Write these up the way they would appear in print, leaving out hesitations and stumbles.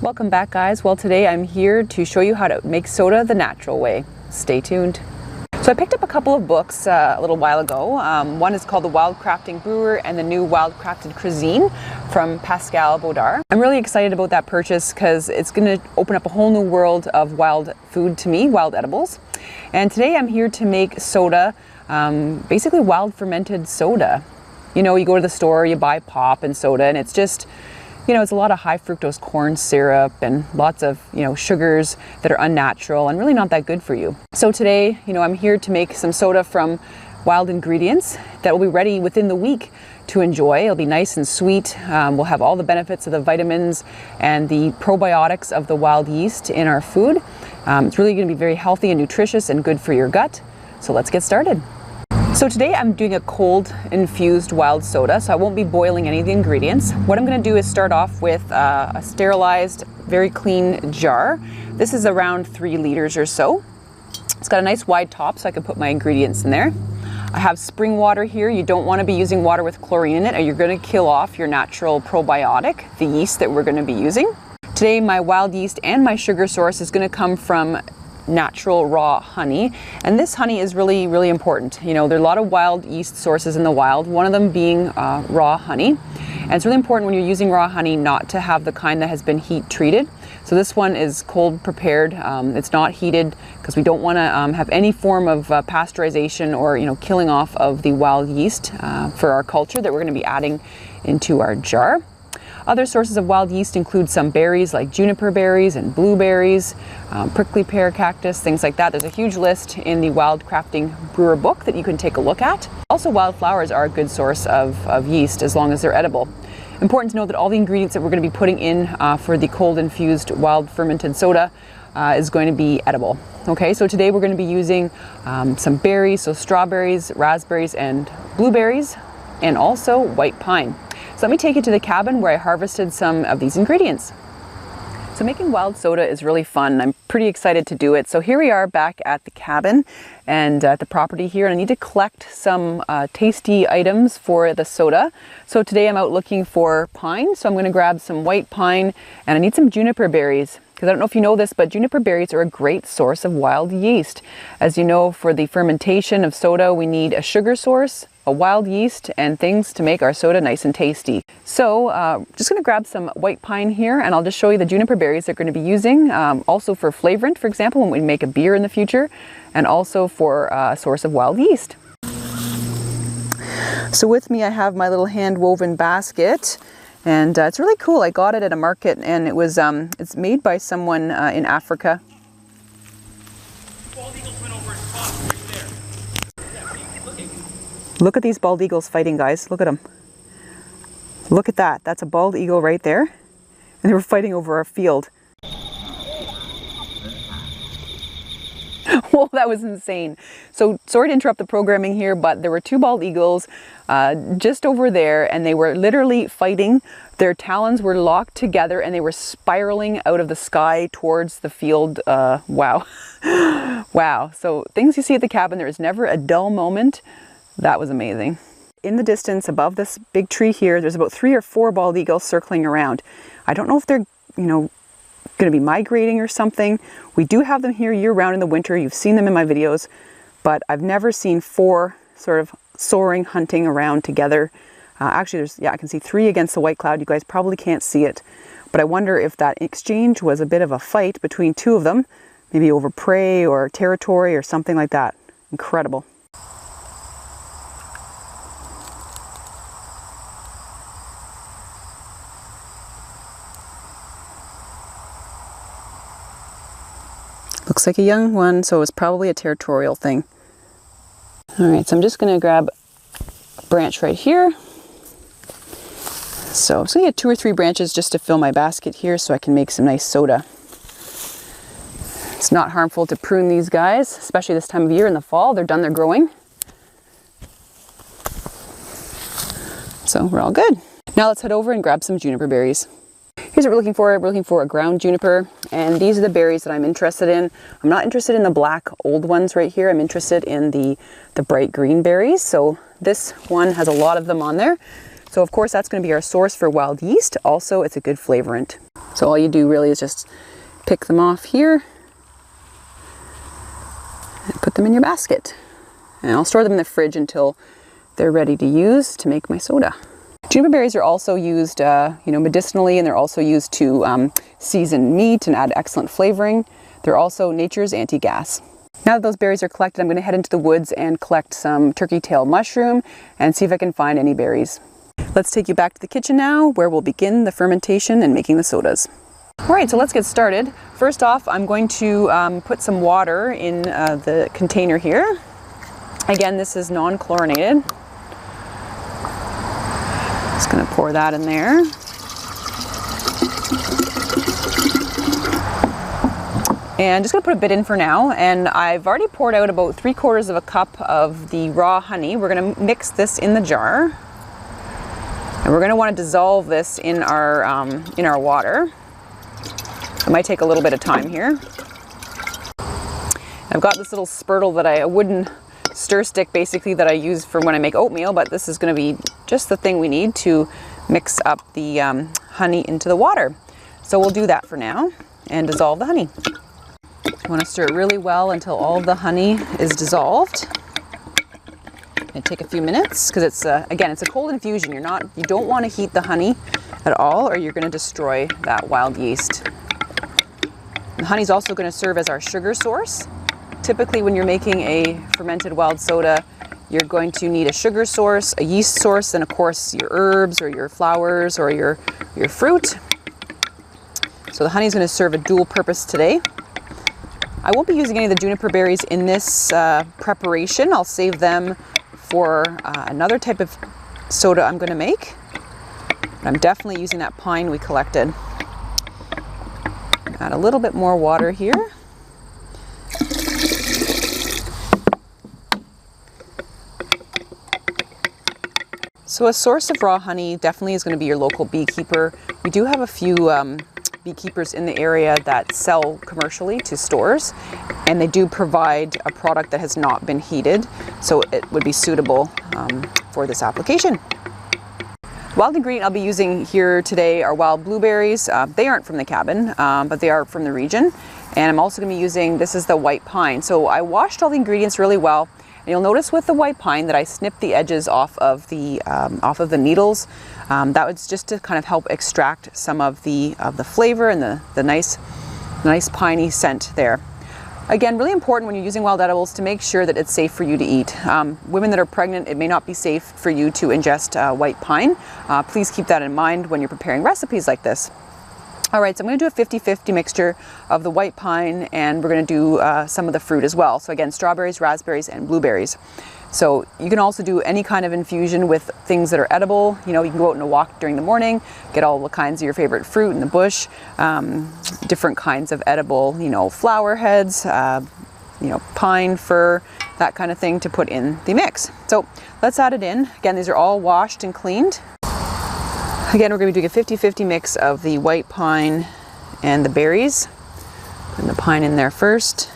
Welcome back, guys. Well, today I'm here to show you how to make soda the natural way. Stay tuned. So I picked up a couple of books a little while ago. One is called the Wildcrafting Brewer and the new Wildcrafted Cuisine from Pascal Baudar. I'm really excited about that purchase because it's going to open up a whole new world of wild food to me, wild edibles. And today I'm here to make soda, basically wild fermented soda. You know, you go to the store, you buy pop and soda, and it's just, you know, it's a lot of high fructose corn syrup and lots of, sugars that are unnatural and really not that good for you. So today, I'm here to make some soda from wild ingredients that will be ready within the week to enjoy. It'll be nice and sweet. We'll have all the benefits of the vitamins and the probiotics of the wild yeast in our food. It's really going to be very healthy and nutritious and good for your gut. So let's get started. So today I'm doing a cold infused wild soda, so I won't be boiling any of the ingredients. What I'm going to do is start off with a sterilized, very clean jar. This is around 3 liters or so. It's got a nice wide top so I can put my ingredients in there. I have spring water here. You don't want to be using water with chlorine in it or you're going to kill off your natural probiotic, the yeast that we're going to be using. Today my wild yeast and my sugar source is going to come from natural raw honey, and this honey is really, really important. There are a lot of wild yeast sources in the wild, one of them being raw honey, and it's really important when you're using raw honey not to have the kind that has been heat treated. So this one is cold prepared. It's not heated because we don't want to have any form of pasteurization or killing off of the wild yeast for our culture that we're going to be adding into our jar. Other sources of wild yeast include some berries like juniper berries and blueberries, prickly pear cactus, things like that. There's a huge list in the Wildcrafting Brewer book that you can take a look at. Also, wildflowers are a good source of yeast as long as they're edible. Important to know that all the ingredients that we're going to be putting in for the cold infused wild fermented soda is going to be edible. Okay, so today we're going to be using some berries, so strawberries, raspberries, and blueberries, and also white pine. So let me take you to the cabin where I harvested some of these ingredients. So making wild soda is really fun. I'm pretty excited to do it. So here we are back at the cabin and at the property here, and I need to collect some tasty items for the soda. So today I'm out looking for pine. So I'm going to grab some white pine, and I need some juniper berries. Because I don't know if you know this, but juniper berries are a great source of wild yeast. As you know, for the fermentation of soda, we need a sugar source, a wild yeast, and things to make our soda nice and tasty. So just going to grab some white pine here, and I'll just show you the juniper berries they're going to be using, also for flavorant, for example, when we make a beer in the future, and also for a source of wild yeast. So with me I have my little hand-woven basket. And it's really cool. I got it at a market, and it was it's made by someone in Africa. Bald eagles went over right there. Look at these bald eagles fighting, guys. Look at them. Look at that. That's a bald eagle right there. And they were fighting over a field. Whoa, that was insane. So sorry to interrupt the programming here, but there were 2 bald eagles just over there, and they were literally fighting. Their talons were locked together and they were spiraling out of the sky towards the field. Wow. Wow. So things you see at the cabin, there is never a dull moment. That was amazing. In the distance above this big tree here, there's about 3 or 4 bald eagles circling around. I don't know if they're, going to be migrating or something. We do have them here year-round in the winter. You've seen them in my videos, but I've never seen 4 sort of soaring, hunting around together. Actually, I can see 3 against the white cloud. You guys probably can't see it, but I wonder if that exchange was a bit of a fight between 2 of them, maybe over prey or territory or something like that. Incredible. Looks like a young one, so it's probably a territorial thing. All right, so I'm just going to grab a branch right here. So I'm just going to get 2 or 3 branches just to fill my basket here so I can make some nice soda. It's not harmful to prune these guys, especially this time of year in the fall. They're done, they're growing. So we're all good. Now let's head over and grab some juniper berries. Here's what we're looking for. We're looking for a ground juniper, and these are the berries that I'm interested in. I'm not interested in the black old ones right here. I'm interested in the bright green berries. So this one has a lot of them on there. So of course that's going to be our source for wild yeast. Also, it's a good flavorant. So all you do really is just pick them off here and put them in your basket. And I'll store them in the fridge until they're ready to use to make my soda. Juniper berries are also used, medicinally, and they're also used to season meat and add excellent flavoring. They're also nature's anti-gas. Now that those berries are collected, I'm going to head into the woods and collect some turkey tail mushroom and see if I can find any berries. Let's take you back to the kitchen now, where we'll begin the fermentation and making the sodas. Alright, so let's get started. First off, I'm going to put some water in the container here. Again, this is non-chlorinated. Just going to pour that in there. And just going to put a bit in for now, and I've already poured out about 3/4 of a cup of the raw honey. We're going to mix this in the jar, and we're going to want to dissolve this in our water. It might take a little bit of time here. I've got this little spurtle a wooden stir stick basically that I use for when I make oatmeal, but this is going to be just the thing we need to mix up the honey into the water. So we'll do that for now and dissolve the honey. You want to stir it really well until all the honey is dissolved. And take a few minutes because it's again, it's a cold infusion. You don't want to heat the honey at all, or you're going to destroy that wild yeast. The honey is also going to serve as our sugar source. Typically, when you're making a fermented wild soda, you're going to need a sugar source, a yeast source, and of course your herbs or your flowers or your fruit. So the honey is going to serve a dual purpose today. I won't be using any of the juniper berries in this preparation. I'll save them for another type of soda I'm going to make. But I'm definitely using that pine we collected. Add a little bit more water here. So a source of raw honey definitely is going to be your local beekeeper. We do have a few beekeepers in the area that sell commercially to stores, and they do provide a product that has not been heated, so it would be suitable for this application. Wild ingredient I'll be using here today are wild blueberries. They aren't from the cabin, but they are from the region. And I'm also going to be using, this is the white pine. So I washed all the ingredients really well. And you'll notice with the white pine that I snipped the edges off of the needles. That was just to kind of help extract some of the flavor and the nice piney scent there. Again, really important when you're using wild edibles to make sure that it's safe for you to eat. Women that are pregnant, it may not be safe for you to ingest white pine. Please keep that in mind when you're preparing recipes like this. All right, so I'm going to do a 50-50 mixture of the white pine, and we're going to do some of the fruit as well. So again, strawberries, raspberries, and blueberries. So you can also do any kind of infusion with things that are edible. You can go out on a walk during the morning, get all the kinds of your favorite fruit in the bush, different kinds of edible, flower heads, pine, fir, that kind of thing to put in the mix. So let's add it in. Again, these are all washed and cleaned. Again, we're going to be doing a 50-50 mix of the white pine and the berries. Putting the pine in there first.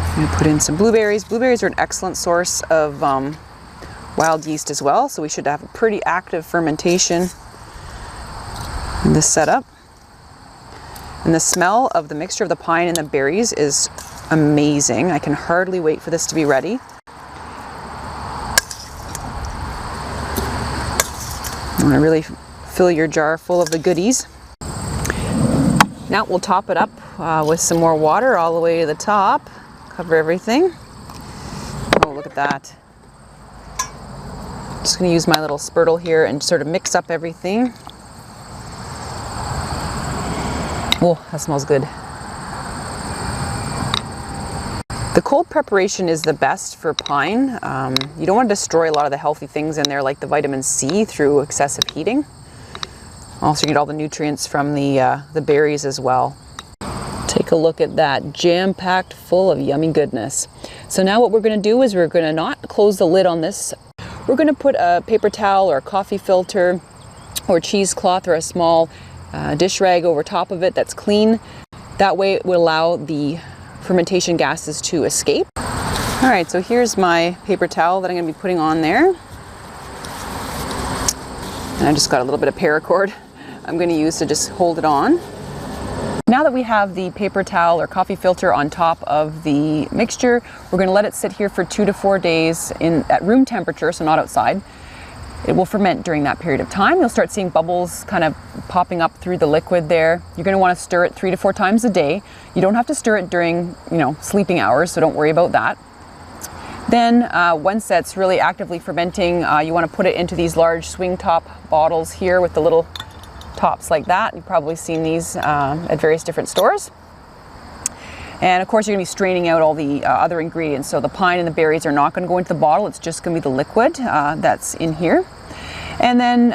I'm going to put in some blueberries. Blueberries are an excellent source of wild yeast as well, so we should have a pretty active fermentation in this setup. And the smell of the mixture of the pine and the berries is amazing. I can hardly wait for this to be ready. You want to really fill your jar full of the goodies. Now we'll top it up with some more water all the way to the top. Cover everything. Oh, look at that. Just going to use my little spurtle here and sort of mix up everything. Oh, that smells good. The cold preparation is the best for pine. You don't want to destroy a lot of the healthy things in there, like the vitamin C, through excessive heating. Also, you get all the nutrients from the berries as well. Take a look at that, jam-packed full of yummy goodness. So now what we're going to do is we're going to not close the lid on this. We're going to put a paper towel or a coffee filter or cheesecloth or a small dish rag over top of it that's clean. That way it will allow the fermentation gases to escape. All right, so here's my paper towel that I'm going to be putting on there. And I just got a little bit of paracord I'm going to use to just hold it on. Now that we have the paper towel or coffee filter on top of the mixture, we're going to let it sit here for 2 to 4 days at room temperature, so not outside. It will ferment during that period of time. You'll start seeing bubbles kind of popping up through the liquid there. You're going to want to stir it 3 to 4 times a day. You don't have to stir it during, sleeping hours, so don't worry about that. Then once that's really actively fermenting, you want to put it into these large swing top bottles here with the little tops like that. You've probably seen these at various different stores. And of course you're going to be straining out all the other ingredients. So the pine and the berries are not going to go into the bottle. It's just going to be the liquid that's in here. And then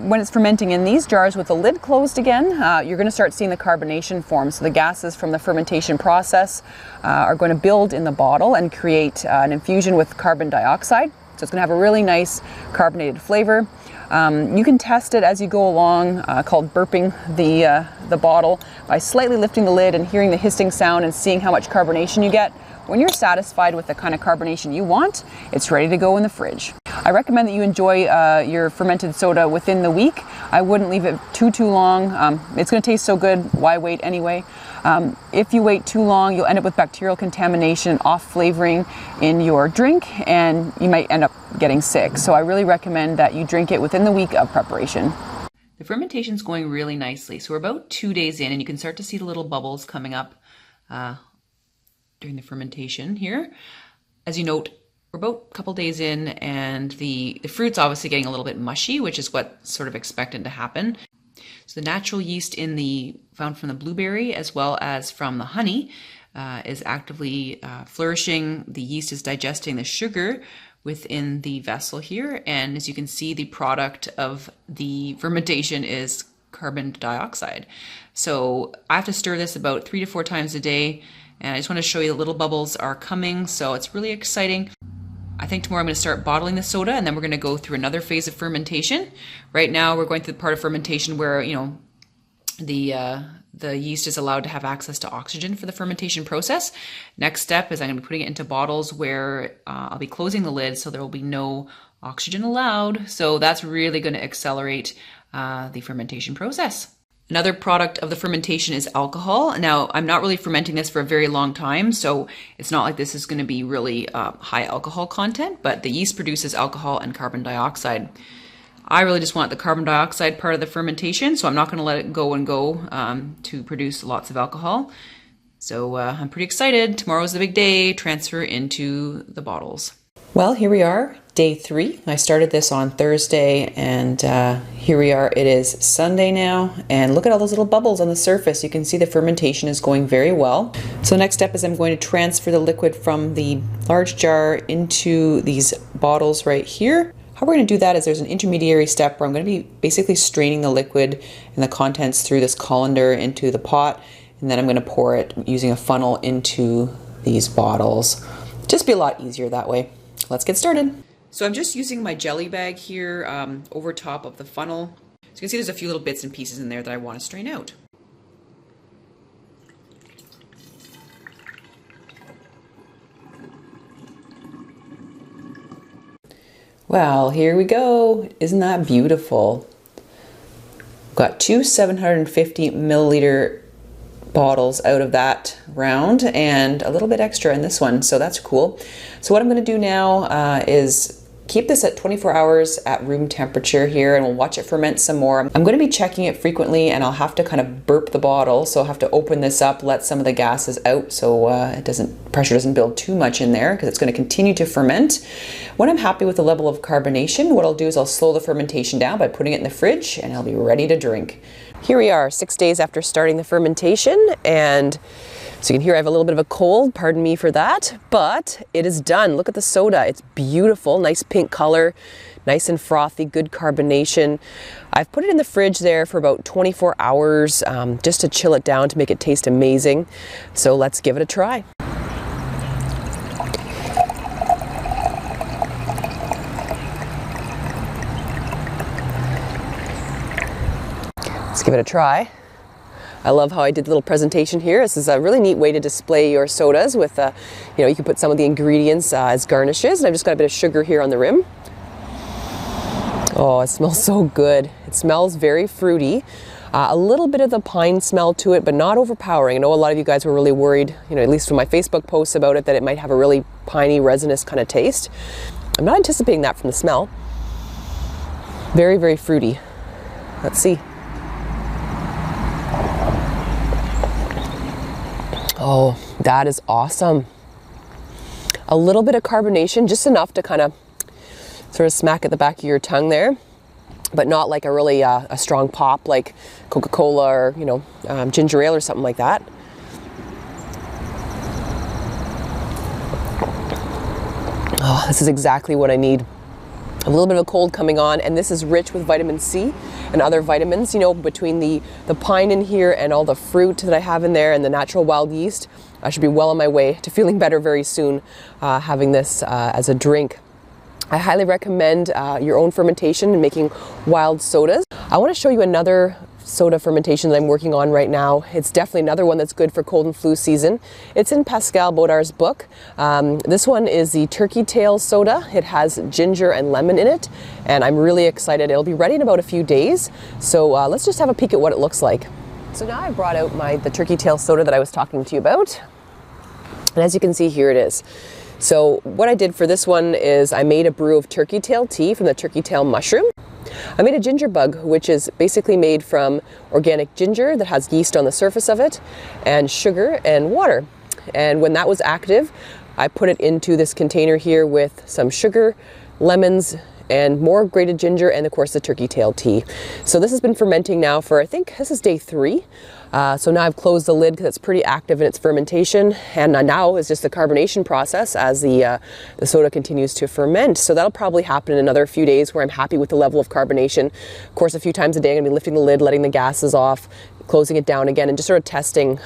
when it's fermenting in these jars with the lid closed again, you're going to start seeing the carbonation form. So the gases from the fermentation process are going to build in the bottle and create an infusion with carbon dioxide. So it's going to have a really nice carbonated flavor. You can test it as you go along, called burping the bottle, by slightly lifting the lid and hearing the hissing sound and seeing how much carbonation you get. When you're satisfied with the kind of carbonation you want, it's ready to go in the fridge. I recommend that you enjoy your fermented soda within the week. I wouldn't leave it too long. It's going to taste so good, why wait anyway? If you wait too long, you'll end up with bacterial contamination, off flavoring in your drink, and you might end up getting sick. So I really recommend that you drink it within the week of preparation. The fermentation's going really nicely. So we're about 2 days in, and you can start to see the little bubbles coming up during the fermentation here. As you note, we're about a couple days in, and the fruit's obviously getting a little bit mushy, which is what's sort of expected to happen. So the natural yeast found from the blueberry as well as from the honey is actively flourishing. The yeast is digesting the sugar within the vessel here, and as you can see, the product of the fermentation is carbon dioxide. So I have to stir this about 3 to 4 times a day, and I just want to show you the little bubbles are coming, so it's really exciting. I think tomorrow I'm going to start bottling the soda, and then we're going to go through another phase of fermentation. Right now we're going through the part of fermentation where the yeast is allowed to have access to oxygen for the fermentation process. Next step is I'm going to be putting it into bottles where I'll be closing the lid, so there will be no oxygen allowed. So that's really going to accelerate the fermentation process. Another product of the fermentation is alcohol. Now, I'm not really fermenting this for a very long time, so it's not like this is going to be really high alcohol content, but the yeast produces alcohol and carbon dioxide. I really just want the carbon dioxide part of the fermentation, so I'm not going to let it go to produce lots of alcohol. So I'm pretty excited. Tomorrow's the big day, transfer into the bottles. Well, here we are, day 3. I started this on Thursday, and here we are. It is Sunday now, and look at all those little bubbles on the surface. You can see the fermentation is going very well. So next step is I'm going to transfer the liquid from the large jar into these bottles right here. How we're going to do that is there's an intermediary step where I'm going to be basically straining the liquid and the contents through this colander into the pot, and then I'm going to pour it using a funnel into these bottles. Just be a lot easier that way. Let's get started. So I'm just using my jelly bag here over top of the funnel. So you can see there's a few little bits and pieces in there that I want to strain out. Well, here we go. Isn't that beautiful? Got 2 750 milliliter bottles out of that round and a little bit extra in this one, so that's cool. So what I'm going to do now is keep this at 24 hours at room temperature here, and we'll watch it ferment some more. I'm going to be checking it frequently, and I'll have to kind of burp the bottle, so I'll have to open this up, let some of the gases out so pressure doesn't build too much in there, because it's going to continue to ferment. When I'm happy with the level of carbonation, what I'll do is I'll slow the fermentation down by putting it in the fridge, and I'll be ready to drink. Here we are 6 days after starting the fermentation, and so you can hear I have a little bit of a cold, pardon me for that, but it is done. Look at the soda, it's beautiful, nice pink color, nice and frothy, good carbonation. I've put it in the fridge there for about 24 hours just to chill it down to make it taste amazing. So let's give it a try. Let's give it a try. I love how I did the little presentation here. This is a really neat way to display your sodas with, you know, you can put some of the ingredients as garnishes. And I've just got a bit of sugar here on the rim. Oh, it smells so good. It smells very fruity. A little bit of the pine smell to it, but not overpowering. I know a lot of you guys were really worried, you know, at least from my Facebook posts about it, that it might have a really piney, resinous kind of taste. I'm not anticipating that from the smell. Very, very fruity. Let's see. Oh, that is awesome. A little bit of carbonation, just enough to kind of sort of smack at the back of your tongue there, but not like a really a strong pop like Coca-Cola or, you know, ginger ale or something like that. Oh, this is exactly what I need. A little bit of a cold coming on, and this is rich with vitamin C and other vitamins, you know, between the pine in here and all the fruit that I have in there and the natural wild yeast. I should be well on my way to feeling better very soon having this as a drink. I highly recommend your own fermentation and making wild sodas. I want to show you another soda fermentation that I'm working on right now. It's definitely another one that's good for cold and flu season. It's in Pascal Baudar's book. This one is the turkey tail soda. It has ginger and lemon in it, and I'm really excited. It'll be ready in about a few days. So let's just have a peek at what it looks like. So now I brought out the turkey tail soda that I was talking to you about. And as you can see, here it is. So what I did for this one is I made a brew of turkey tail tea from the turkey tail mushroom. I made a ginger bug, which is basically made from organic ginger that has yeast on the surface of it, and sugar and water. And when that was active, I put it into this container here with some sugar, lemons, and more grated ginger, and of course the turkey tail tea. So this has been fermenting now for, I think this is day 3. So now I've closed the lid because it's pretty active in its fermentation, and now is just the carbonation process as the soda continues to ferment. So that'll probably happen in another few days where I'm happy with the level of carbonation. Of course, a few times a day I'm going to be lifting the lid, letting the gases off, closing it down again, and just sort of testing,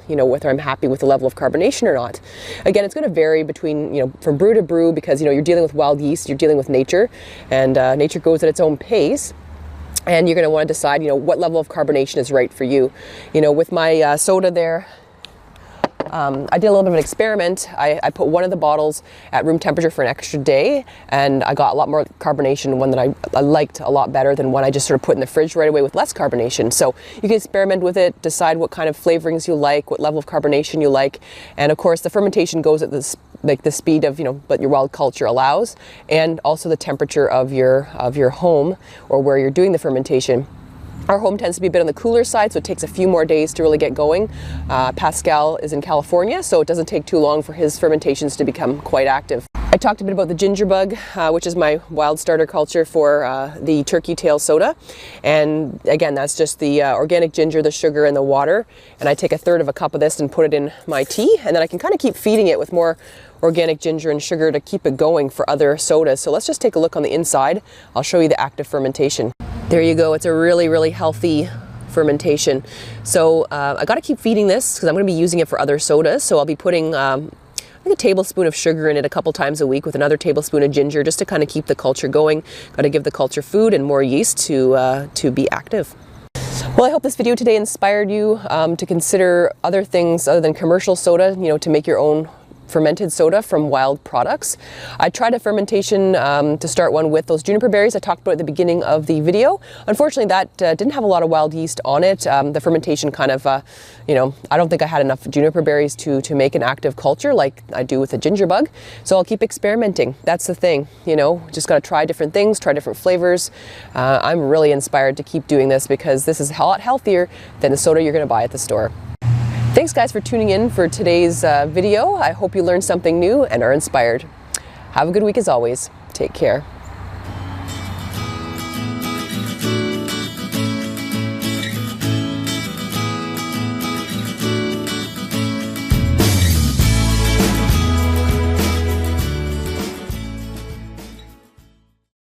you know, whether I'm happy with the level of carbonation or not. Again, it's going to vary between, you know, from brew to brew because, you know, you're dealing with wild yeast, you're dealing with nature, and nature goes at its own pace. And you're going to want to decide, you know, what level of carbonation is right for you. You know, with my soda there, I did a little bit of an experiment. I put one of the bottles at room temperature for an extra day, and I got a lot more carbonation, one that I liked a lot better than one I just sort of put in the fridge right away with less carbonation. So you can experiment with it, decide what kind of flavorings you like, what level of carbonation you like, and of course the fermentation goes at this like the speed of, you know, what your wild culture allows, and also the temperature of your home or where you're doing the fermentation. Our home tends to be a bit on the cooler side, so it takes a few more days to really get going. Pascal is in California, so it doesn't take too long for his fermentations to become quite active. I talked a bit about the ginger bug, which is my wild starter culture for the turkey tail soda. And again, that's just the organic ginger, the sugar, and the water. And I take 1/3 of a cup of this and put it in my tea, and then I can kind of keep feeding it with more organic ginger and sugar to keep it going for other sodas. So let's just take a look on the inside. I'll show you the active fermentation. There you go. It's a really, really healthy fermentation. So I got to keep feeding this because I'm going to be using it for other sodas. So I'll be putting like a tablespoon of sugar in it a couple times a week with another tablespoon of ginger just to kind of keep the culture going. Got to give the culture food and more yeast to be active. Well, I hope this video today inspired you to consider other things other than commercial soda, you know, to make your own fermented soda from wild products. I tried a fermentation to start one with those juniper berries I talked about at the beginning of the video. Unfortunately, that didn't have a lot of wild yeast on it. The fermentation kind of, you know, I don't think I had enough juniper berries to make an active culture like I do with a ginger bug. So I'll keep experimenting. That's the thing, you know, just got to try different things, try different flavors. I'm really inspired to keep doing this because this is a lot healthier than the soda you're going to buy at the store. Thanks guys for tuning in for today's video. I hope you learned something new and are inspired. Have a good week as always. Take care.